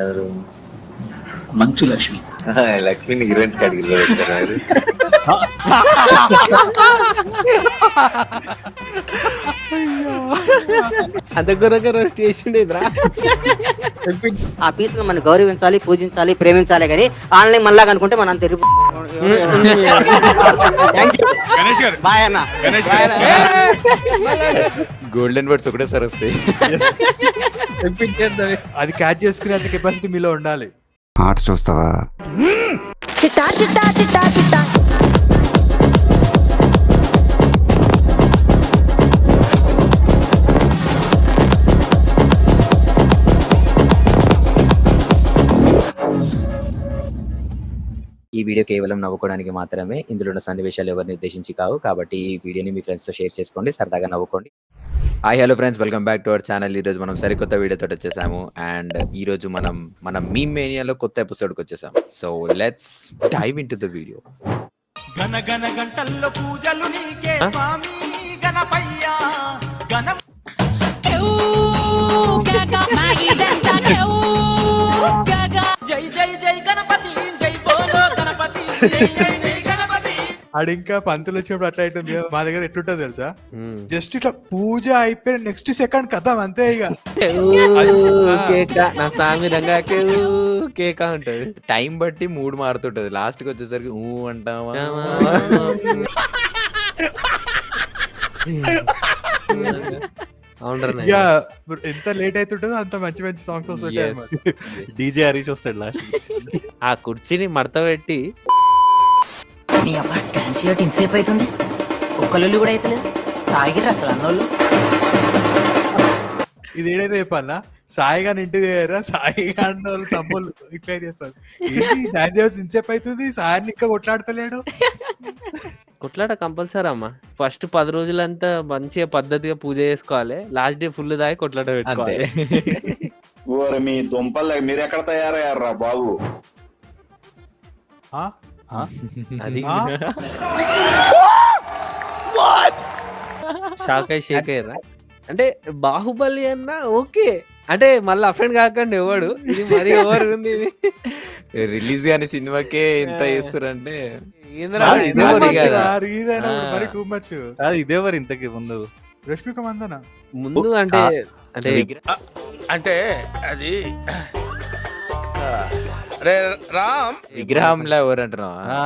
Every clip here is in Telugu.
ఎవరు? మంచు లక్ష్మి. లక్ష్మిని హీరోయిన్స్ కేటగిరీలో వచ్చారు. అంత గురగర చేసిండేదిరా. ఆ పీస్ మనం గౌరవించాలి, పూజించాలి, ప్రేమించాలి కానీ ఆన్లైన్ మళ్ళా అనుకుంటే మనం తిరుగు. గోల్డెన్ వర్డ్స్ ఒకటేసారి వస్తాయి. అది క్యాచ్ చేసుకునే అంత కెపాసిటీ మీలో ఉండాలి. ఆర్ట్స్ చూస్తావా? చిట్టా చిట్టా చిట్టా చిట్టా ఈ వీడియో కేవలం నవ్వుకోవడానికి మాత్రమే. ఇందులో ఉన్న సన్నివేశాలు ఎవరిని ఉద్దేశించి కావు. కాబట్టి ఈ వీడియోని మీ ఫ్రెండ్స్తో షేర్ చేసుకోండి, సరదాగా నవ్వుకోండి. Hi hello friends, welcome back to our channel. ఈరోజు మనం సరికొత్త వీడియోతో వచ్చేసాము. అండ్ ఈరోజు మన మీమ్ మేనియాలో కొత్త ఎపిసోడ్కి వచ్చేసాం. So let's dive into the video. ఆడు ఇంకా పంతులు వచ్చినప్పుడు అట్లా అవుతుంది. మా దగ్గర ఎట్లుంటుంది తెలుసా, జస్ట్ ఇట్లా పూజ అయిపోయిన నెక్స్ట్ సెకండ్ కథం అంతే. ఇక నా సామి రంగా కేక ఉంటది. టైం బట్టి మూడ్ మారుతుంటది. లాస్ట్కి వచ్చేసరికి ఊ అంటావా. ఇక ఎంత లేట్ అవుతుంటుందో అంత మంచి మంచి సాంగ్స్ వస్తుంటాయి. డీజే హరీష్ వస్తాడు లాస్ట్. ఆ కుర్చీని మడత పెట్టి నీ అబ్బా డాన్స్ చేయటం ఇంతసేపు అవుతుంది, ఒక్కళ్ళు కూడా అవుతలేదు. తాగిర్రు అసలు అన్నోళ్ళు. ఇది ఏదైతే చెప్పాలా, సాయిగా ఇంటి దగ్గర సాయిగా అన్న వాళ్ళు తమ్ముళ్ళు ఇట్లా చేస్తారు. డాన్స్ చేయవచ్చు ఇంతసేపు అవుతుంది, సాయిని ఇంకా కొట్లాడతలేడు. కొట్లాట కంపల్సరీ అమ్మా. ఫస్ట్ 10 రోజులంతా మంచిగా పద్ధతిగా పూజ చేసుకోవాలి. లాస్ట్ డే ఫుల్ దాగి కొట్లాట పెట్టుకోవాలి. మీ దుంపలు మీరు ఎక్కడ తయారయ్యారా బాబు? అది షాక్ అయ్యారా అంటే బాహుబలి అన్న ఓకే అంటే మళ్ళీ అఫెండ్ కాకండి ఎవడు. ఇది మరి ఎవరు ఉంది, ఇది రిలీజ్ కానీ సినిమాకే ఇంత చేస్తారంటే ఇదే మరి ఇంతకి ముందు రష్మిక మందన ముందు అంటే అంటే అంటే అది రామ్ విగ్రహంలా ఎవరు అంటున్నావా?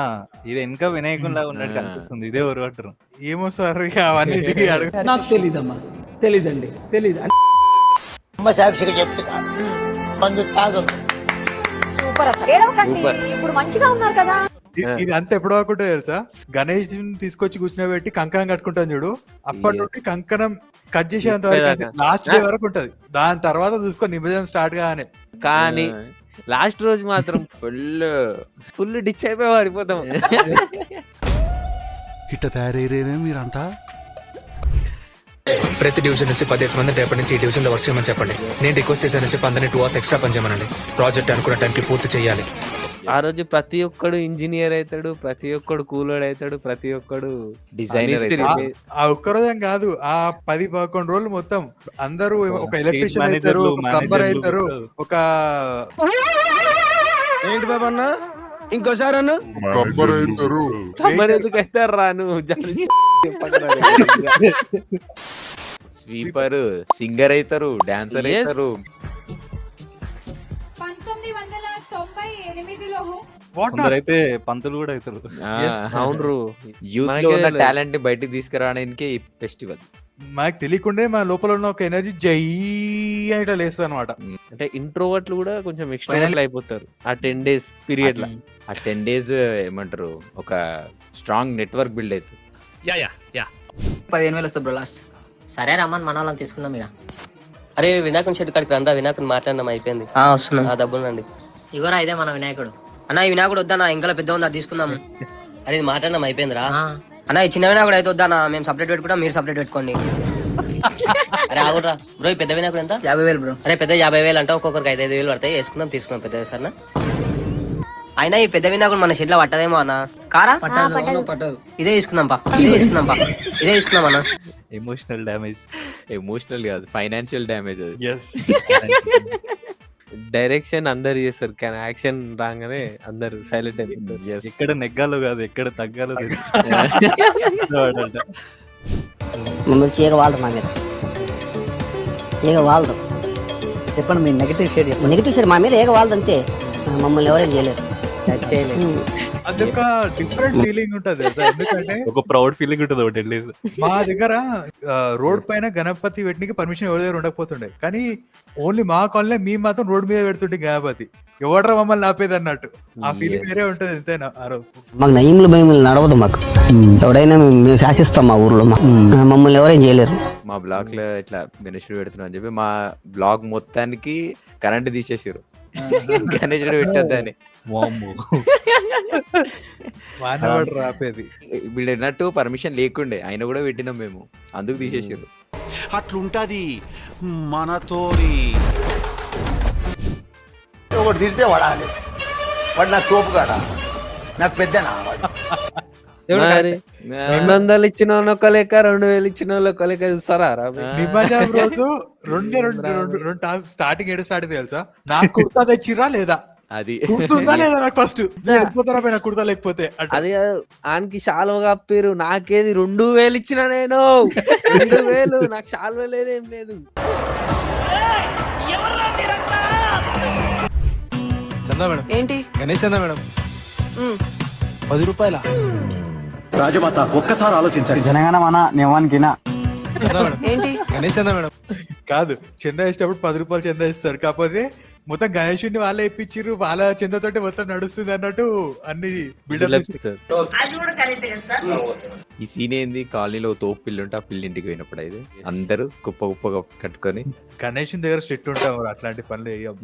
ఇది ఇంకా వినాయకుల్లా ఉన్నట్టు కనిపిస్తుంది. ఇదే ఎవరు అంటారు ఏమో సార్. అవన్నీ నాకు తెలీదమ్మా, తెలీదండి, తెలీదు. సాక్షిగా చెప్తున్నా ఇప్పుడు మంచిగా ఉన్నారు కదా. ఇది అంత ఎప్పుడు కాకుండా తెలుసా, గణేష్ తీసుకొచ్చి కూర్చుని కంకణం కట్టుకుంటాను చూడు, అప్పటి నుండి కంకణం కట్ చేసేంత వరకు లాస్ట్ డే వరకు ఉంటది. దాని తర్వాత చూసుకో నిమజ్జనం స్టార్ట్ గానే. కానీ లాస్ట్ రోజు మాత్రం ఫుల్ డిచ్ అయిపోయి పడిపోతాం. ఇట్ట తయారయ్యేనే మీరంతా. ప్రతి డివిజన్ నుంచి 10 మంది రేపటి నుంచి ఈ డివిజన్ లో వర్క్ చేయమని చెప్పండి. నేను రిక్వెస్ట్ చేశాను చెప్పి అందరినీ 2 hours ఎక్స్ట్రా పని చేయమనండి. ప్రాజెక్ట్ అనుకున్న టైంకి పూర్తి చేయాలి. ఆ రోజు ప్రతి ఒక్కడు ఇంజనీర్ అవుతాడు, ప్రతి ఒక్కడు కూలోడ్ అవుతాడు, ప్రతి ఒక్కడు డిజైనర్. ఆ ఒక్కరోజు కాదు, ఆ 10-11 రోజులు మొత్తం అందరూ ఒక ఎలక్ట్రీషియన్ అవుతారు, ఒక ప్లంబర్ అవుతారు, ఒక ఏంటి బాబా అన్న ఇంకోసారి అన్న ఎందుకు అవుతారు రాను. స్వీపర్, సింగర్ అవుతారు, డాన్సర్ అవుతారు. 1998లో అయితే పంతులు కూడా అవుతారు. అవును, యూత్ లో ఉన్న టాలెంట్ బయటికి తీసుకురావడానికి ఫెస్టివల్. మనకు తెలియకుండా మన లోపల ఉన్న ఒక ఎనర్జీ జై అని ఇట్లా లేస్తుంది అనమాట. అంటే ఇంట్రోవర్ట్లు కూడా కొంచెం ఎక్స్ట్రోవర్ట్లు అయిపోతారు ఆ 10 days పీరియడ్ లో. ఆ 10 days ఏమంటారు, ఒక స్ట్రాంగ్ నెట్వర్క్ బిల్డ్ అవుతుంది. 15,000 వస్తుంది బ్రో లాస్ట్. సరే రమ్మని మన వాళ్ళని తీసుకుందాం ఇక. అరే వినాయకుని చెట్టు కాడికి రందా, వినాయకుని మాట్లాడినాం అయిపోయింది. వస్తున్నాం. ఆ డబ్బులు రండి. ఇవరా ఇదే మన వినాయకుడు. అన్న ఈ వినాయకుడు వద్దా, ఇంకా పెద్ద ఉందా తీసుకుందాం. అరే ఇది మాట్లాడినాం అయిపోయిందిరా. అన్న ఈ చిన్న వినాయకుడు అయితే వద్దా, మేము సపరేట్ పెట్టుకుంటాం, మీరు సపరేట్ పెట్టుకోండి. అరే ఆగురా బ్రో, ఈ పెద్ద వినాయకుడు ఎంత? 50,000 బ్రో. అరే పెద్ద 50,000 అంటే ఒక్కొక్కరికి 5,000 పడతాయి. వేసుకుందాం, తీసుకుందాం పెద్ద సరేనా. అయినా ఈ పెద్ద వినాయకుడు మన షెడ్ లో పట్టదేమో అన్న. కారా పట్టదు. ఇదే తీసుకుందాం పా, ఇదే తీసుకుందాం అన్న. Emotional damage. ఎమోషనల్ కాదు, ఫైనాన్షియల్ డ్యామేజ్ అది. డైరెక్షన్ అందరు చేస్తారు కానీ యాక్షన్ రాగానే అందరు సైలెంట్ అయిపోతారు. ఎక్కడ నెగ్గాలో కాదు ఎక్కడ తగ్గాలో మమ్మల్ని చీక వాళ్ళదు మా మీద ఈగ వాళ్ళదు. చెప్పండి మీ నెగిటివ్ షేడ్. నెగిటివ్ షేడ్ మా మీద ఏగ వాళ్ళదు అంతే, మమ్మల్ని ఎవరేం చేయలేరు. అదొక డిఫరెంట్ ఫీలింగ్ ఉంటది తెలుసా? ఎందుకంటే ఒక ప్రౌడ్ ఫీలింగ్ ఉంటుంది ఒకటి వెళ్ళేది. మా దగ్గర రోడ్ పైన గణపతి పెట్టడానికి పర్మిషన్ ఎవరి దగ్గర ఉండకపోతుండే, కానీ ఓన్లీ మా కాలనీ మేము మాత్రం రోడ్ మీద పెడుతుంటే గణపతి ఎవడరా మమ్మల్ని ఆపేది అన్నట్టు. ఆ ఫీలింగ్ వేరే ఉంటది ఎంతైనా. ఆ రోజు మాకు నయములు భయములు నడవదు, మాకు ఎవడైనా మేము శాసిస్తాం మా ఊర్లో, మమ్మల్ని ఎవరేం చేయలేరు. మా బ్లాక్ లో ఇట్లా గణేశుడు పెడుతున్నా అని చెప్పి మా బ్లాక్ మొత్తానికి కరెంట్ తీసేసారు గణేశుడు పెట్టద్దని. వానవాడు ఆపేది. వీళ్ళు అన్నట్టు పర్మిషన్ లేకుండే అయినా కూడా పెట్టినాం మేము, అందుకు తీసేసారు. అట్లుంటది మనతోని. ఒకటి తిడితే వాడాలి, వాడు నాకు తోపు కాడా, నాకు పెద్దనా. 200 ఇచ్చిన వాళ్ళు ఒక లెక్క, 2000 ఇచ్చిన వాళ్ళు ఒక లెక్క చూస్తారా? నిమజ్జనం రోజు రెండు టాస్క్ స్టార్టింగ్ ఏడు స్టార్ట్ తెలుసా? నాకు కుర్తా తెచ్చిరా లేదా, అది కుర్తుందా లేదా నాకు ఫస్ట్ వెళ్ళిపోతారా పైన కుర్తా లేకపోతే. అది ఆయనకి శాలువ కప్పిరు, నాకేది 2000 ఇచ్చిన నేను 2000 నాకు శాలువ లేదు ఏం లేదు. చందా మేడం ఏంటి గణేష్ చందా మేడం 10 రూపాయల. రాజమాత ఒక్కసారి ఆలోచించండి. ఏంటి గణేష్ చందా మేడం కాదు, చందా ఇచ్చినప్పుడు 10 రూపాయలు చందా ఇస్తారు, కాకపోతే మొత్తం గణేశుడిని వాళ్ళే ఇప్పించారు, వాళ్ళ చందాతోటి మొత్తం నడుస్తుంది అన్నట్టు అన్ని బిల్డప్ ఇస్తారు. ఈ సీన్ ఏంది, కాలనీలో తోపు పిల్లి ఉంటే ఆ పిల్లి ఇంటికి పోయినప్పుడు అయితే అందరూ కుప్ప కుప్పగా కట్టుకొని గణేశుని దగ్గర స్ట్రిక్ట్ ఉంటాం, అట్లాంటి పనులు వేయం.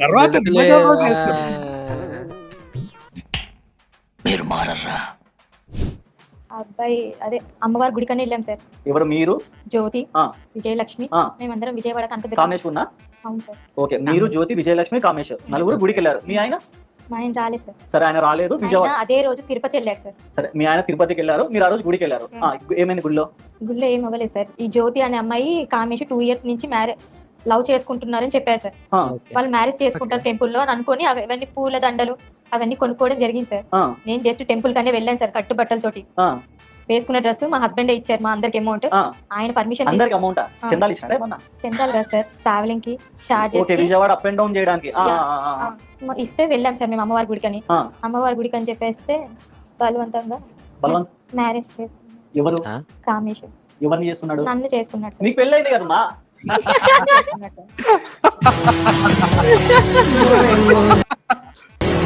తర్వాత నిమజ్జనం రోజు చేస్తాం. మీరు మారర్రా. అబ్బాయి అదే అమ్మవారి గుడికని వెళ్ళాం సార్. ఎవరు మీరు? జ్యోతి, విజయలక్ష్మి, మేమందరం విజయవాడ కనక. కామేశ్వర్. అవును సార్. ఓకే, మీరు జ్యోతి, విజయలక్ష్మి, కామేశ్వర్ నలుగురు గుడికి వెళ్ళారు. మీ ఆయన? మా ఆయన రాలేదు సార్. సరే, ఆయన రాలేదు. విజయవాడ అదే రోజు తిరుపతి వెళ్ళాడు సార్. సరే, మీ ఆయన తిరుపతికి వెళ్ళారు, మీరు ఆ రోజు గుడికి వెళ్ళారు. ఏమైంది గుడిలో? గుడిలో ఏం అవ్వలేదు సార్. ఈ జ్యోతి అనే అమ్మాయి కామేష్ 2 years నుంచి లవ్ చేసుకుంటున్నారని చెప్పారు సార్. వాళ్ళు మ్యారేజ్ చేసుకుంటారు టెంపుల్ లో అని అనుకుని అవన్నీ పూల దండలు అవన్నీ కొనుక్కోవడం జరిగింది సార్. నేను జస్ట్ టెంపుల్ కనే వెళ్ళాను సార్, కట్టుబట్టలతోటి. వేసుకున్న డ్రెస్ మా హస్బెండ్ ఇచ్చారు, మా అందరికి అమౌంట్. ఆయన పర్మిషన్ చందాలు కదా సార్, ట్రావెలింగ్ కి charges Vijayawada up and down చేయడానికి ఇస్తే వెళ్ళాం సార్ మేము అమ్మవారి గుడికని. అమ్మవారి గుడికి అని చెప్పేస్తే బలవంతంగా మ్యారేజ్ చేసుకున్నాం. ఎవరు? కామేష్. ఎవరిని చేసుకున్నాడు? నన్ను చేసుకున్నాడు సార్. నీకు పెళ్ళైంది కదమ్మా.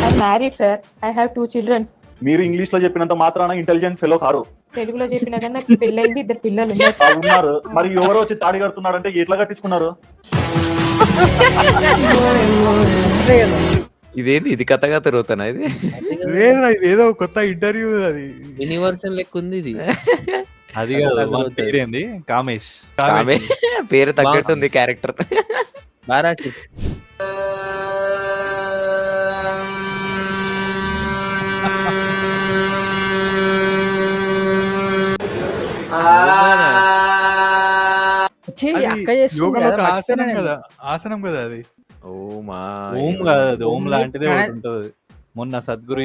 I'm married sir. I have 2 children. మీరు ఇంగ్లీష్ లో చెప్పినంత మాత్రాన ఇంటెలిజెంట్ ఫెలో కారు. తెలుగులో చెప్పినా కానీ నాకు పెళ్ళైంది, 2 పిల్లలు ఉన్నారు. మరి ఎవరో వచ్చి తాడి కడుతున్నాడు అంటే ఎట్లా కట్టించుకున్నారు? ఇదేంది, ఇది కథగా తిరుగుతానా? ఇది లేదా ఇది ఏదో కొత్త ఇంటర్వ్యూ, అది యూనివర్సల్ లెక్క ఉంది ఇది. అది పేరేంది? కామేష్. పేరు తగ్గట్టుంది క్యారెక్టర్. బారాసి యోగాలో ఒక ఆసనం కదా, ఆసనం కదా అది. ఓం కాదు, అది ఓం లాంటిదే ఒకటి ఉంటది. మొన్న సద్గురు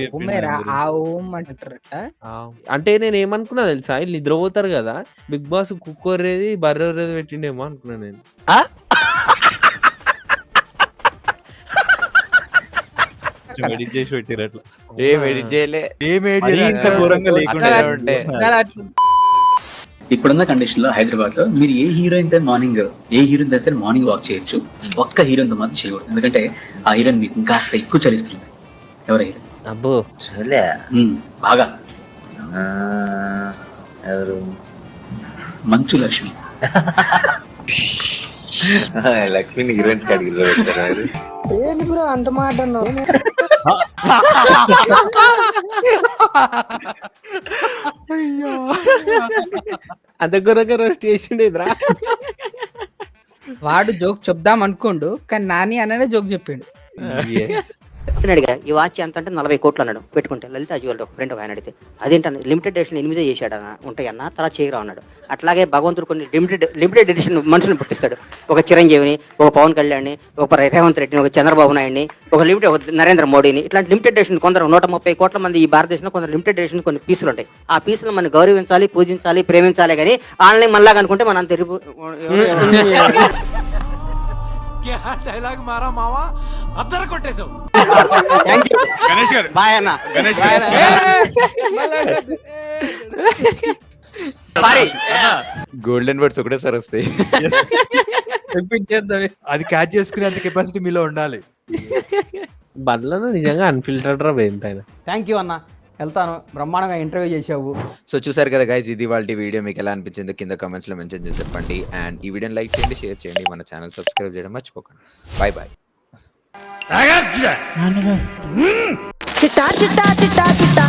అంటే నేను ఏమనుకున్నా తెలుసా, వీళ్ళు నిద్రపోతారు కదా, బిగ్ బాస్ కుక్కరేది బర్రెది పెట్టిండేమో అనుకున్నా నేను. ఎడిట్ చేసి పెట్టిరు అట్లా. ఏం ఎడిట్ చేయలే, ఇప్పుడున్న కండిషన్ లో హైదరాబాద్ లో మీరు ఏ హీరోయిన్ తో మార్నింగ్ వాక్ చేయొచ్చు, ఒక్క హీరోయిన్ తో మాత్రం చేయకూడదు. ఎందుకంటే ఆ హీరోయిన్ మీకు ఇంకా ఎక్కువ చలిస్తుంది. ఎవరు హీరోయిన్? అబ్బో బాగా ఎవరు? మంచు లక్ష్మి. లక్ష్మిని హీరోయిన్స్ కేటగిరీలో పెట్టారు. ఏంటి బ్రో అంత మాట అన్నావు? అంత గురగర చేసిండేదిరా. వాడు జోక్ చెప్దాం అనుకోండు, కానీ నాని అనే జోక్ చెప్పిండు. అడిగా ఈ వాచ్ ఎంత అంటే 40 కోట్లు అన్నాడు. పెట్టుకుంటే లలిత జ్యువెలరీ ఒక ఫ్రెండ్ ఆయన అడిగితే అదేంటన్న లిమిటెడ్ ఎడిషన్ 8 చేశాడన్న ఉంటాయన్న తర్వాత చేయరా అన్నాడు. అట్లాగే భగవంతుడు కొన్ని లిమిటెడ్ ఎడిషన్ మనుషులను పుట్టిస్తాడు. ఒక చిరంజీవిని, ఒక పవన్ కళ్యాణ్ని, ఒక రేవంత్ రెడ్డిని, ఒక చంద్రబాబు నాయుడిని, ఒక నరేంద్ర మోడీని, ఇట్లాంటి లిమిటెడ్ ఎడిషన్ కొందరు 130 కోట్ల మంది ఈ భారతదేశంలో కొందరు లిమిటెడ్ ఎడిషన్ కొన్ని పీసులు ఉంటాయి. ఆ పీసులు మనం గౌరవించాలి, పూజించాలి, ప్రేమించాలి. కానీ ఆన్లైన్ మళ్ళా అనుకుంటే మనం తిరుగు డైలాగ్ మారా మావా అద్దరు కొట్టేశావు. గణేష్ గారు బాయ్ అన్న. గణేష్ గోల్డెన్ వర్డ్స్ ఒకటే సార్ వస్తాయి. అది క్యాచ్ చేసుకునే అంత కెపాసిటీ మీలో ఉండాలి. బండ్లను నిజంగా అన్ఫిల్టర్డ్ రా పైన. థ్యాంక్ యూ అన్న, వెళ్తాను. బ్రహ్మాండంగా ఇంటర్వ్యూ చేసావు. సో చూసారు కదా గైస్, ఇది వాళ్ళ వీడియో. మీకు ఎలా అనిపించిందో కింద కామెంట్స్ లో మెన్షన్ చేసి చెప్పండి. అండ్ ఈ వీడియోని లైక్ చేయండి, షేర్ చేయండి, మన ఛానల్ సబ్స్క్రైబ్ చేయడం మర్చిపోకండి. Bye bye. చిట్టా చిట్టా చిట్టా చిట్టా